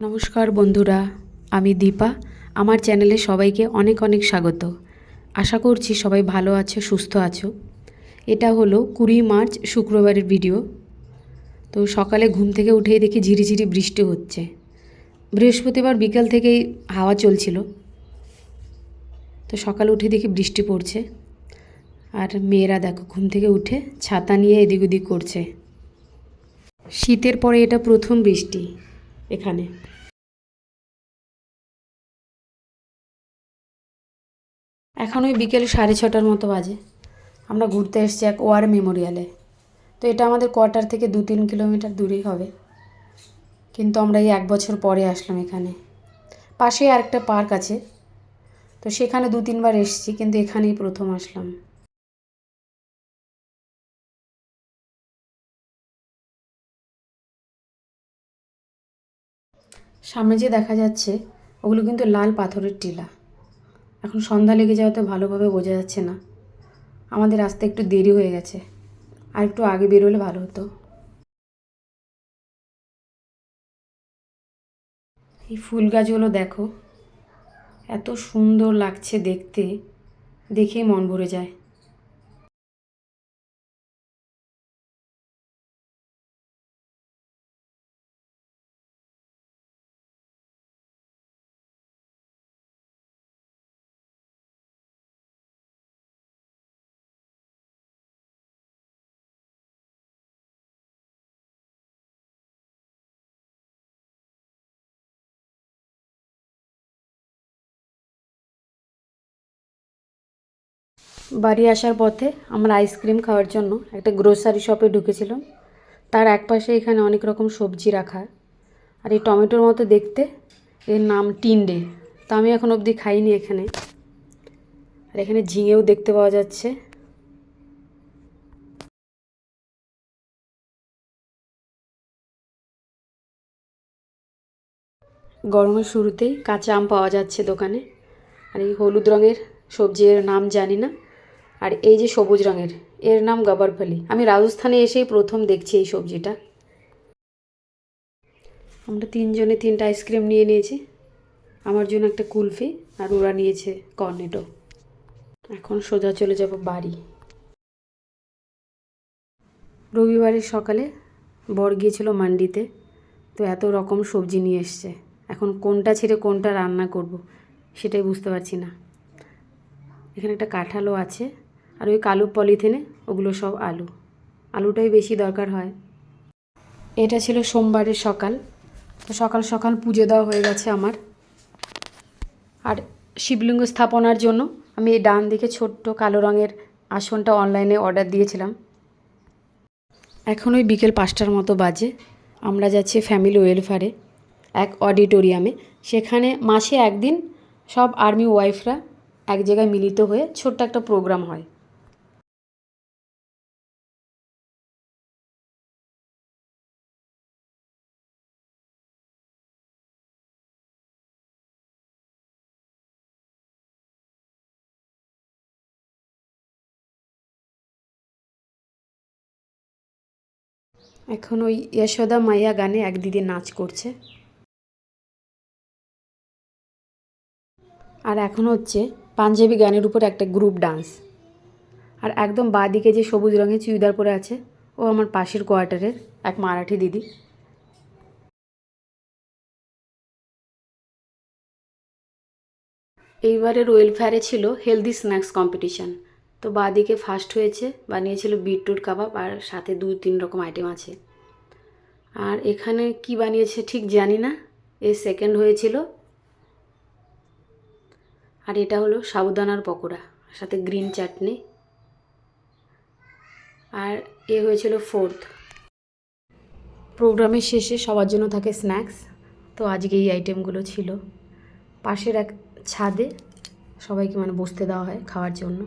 নমস্কার বন্ধুরা, আমি দীপা। আমার চ্যানেলে সবাইকে অনেক অনেক স্বাগত। আশা করছি সবাই ভালো আছো, সুস্থ আছো। এটা হলো 20 মার্চ শুক্রবারের ভিডিও। তো সকালে ঘুম থেকে উঠেই দেখি ঝিরিঝিরি বৃষ্টি হচ্ছে। বৃহস্পতিবার বিকাল থেকেই হাওয়া চলছিল, তো সকালে উঠে দেখি বৃষ্টি পড়ছে। আর মেয়েরা দেখো ঘুম থেকে উঠে ছাতা নিয়ে এদিক ওদিক করছে। শীতের পরে এটা প্রথম বৃষ্টি এখানে। এখন ওই বিকেল 6:30টার মতো বাজে। আমরা ঘুরতে এসেছি এক ওয়ার মেমোরিয়ালে। তো এটা আমাদের কোয়ার্টার থেকে 2-3 কিলোমিটার দূরেই হবে, কিন্তু আমরা এই 1 বছর পরে আসলাম এখানে। পাশেই আরেকটা পার্ক আছে, তো সেখানে 2-3 বার এসেছি, কিন্তু এখানেই প্রথম আসলাম। সামনে যে দেখা যাচ্ছে ওগুলো কিন্তু লাল পাথরের টিলা। এখন সন্ধ্যা লেগে যাওয়াতে ভালোভাবে বোঝা যাচ্ছে না। আমাদের আসতে একটু দেরি হয়ে গেছে, আর একটু আগে বেরোলে ভালো হতো। এই ফুল গাছগুলো দেখো, এত সুন্দর লাগছে দেখতে, দেখেই মন ভরে যায়। বাড়ি আসার পথে আমরা আইসক্রিম খাওয়ার জন্য একটা গ্রোসারি শপে ঢুকেছিলাম। তার একপাশে এখানে অনেক রকম সবজি রাখা। আর এই টমেটোর মতো দেখতে, এর নাম টিন্ডে। তা আমি এখন অবধি খাইনি এখানে। আর এখানে ঝিঙেও দেখতে পাওয়া যাচ্ছে। গরমের শুরুতেই কাঁচা আম পাওয়া যাচ্ছে দোকানে। আর এই হলুদ রঙের সবজির নাম জানি না। আর এই যে সবুজ রঙের, এর নাম গাবারফলি। আমি রাজস্থানে এসেই প্রথম দেখছি এই সবজিটা। আমরা 3জনে 3টা আইসক্রিম নিয়ে নিয়েছি। আমার জন্য একটা কুলফি, আর ওরা নিয়েছে কর্নেটো। এখন সোজা চলে যাব বাড়ি। রবিবারের সকালে বর গিয়েছিল মান্ডিতে, তো এত রকম সবজি নিয়ে এসছে। এখন কোনটা ছেড়ে কোনটা রান্না করব সেটাই বুঝতে পারছি না। এখানে একটা কাঁঠালও আছে, আর ওই কালো পলিথিনে ওগুলো সব আলু। আলুটাই বেশি দরকার হয়। এটা ছিল সোমবারের সকাল। তো সকাল সকাল পুজো দেওয়া হয়ে গেছে আমার। আর শিবলিঙ্গ স্থাপনার জন্য আমি এই ডান দিকে ছোট্ট কালো রঙের আসনটা অনলাইনে অর্ডার দিয়েছিলাম। এখন ওই বিকেল 5টার মতো বাজে। আমরা যাচ্ছি ফ্যামিলি ওয়েলফেয়ারে, এক অডিটোরিয়ামে। সেখানে মাসে একদিন সব আর্মি ওয়াইফরা এক জায়গায় মিলিত হয়ে ছোট্ট একটা প্রোগ্রাম হয়। এখন ওই যশোদা মাইয়া গানে এক দিদি নাচ করছে। আর এখন হচ্ছে পাঞ্জাবি গানের উপর একটা গ্রুপ ডান্স। আর একদম বাঁ দিকে যে সবুজ রঙের চুড়িদার পরে আছে, ও আমার পাশের কোয়ার্টারের এক মারাঠি দিদি। এইবারের ওয়েলফেয়ারে ছিল হেলদি স্ন্যাক্স কম্পিটিশান। তো বাঁ দিকে ফার্স্ট হয়েছে, বানিয়েছিল বিটরুট কাবাব, আর সাথে 2-3 রকম আইটেম আছে। আর এখানে কি বানিয়েছে ঠিক জানি না। সেকেন্ড হয়েছিল। আর এটা হলো সাবুদানার পকোড়া, সাথে গ্রিন চাটনি। আর হয়েছিল ফোর্থ। প্রোগ্রামের শেষে সবার জন্য থাকে স্ন্যাক্স। তো আজকে এই আইটেমগুলো ছিল। পাশের এক ছাদে সবাইকে বসতে দেওয়া হয় খাওয়ার জন্য।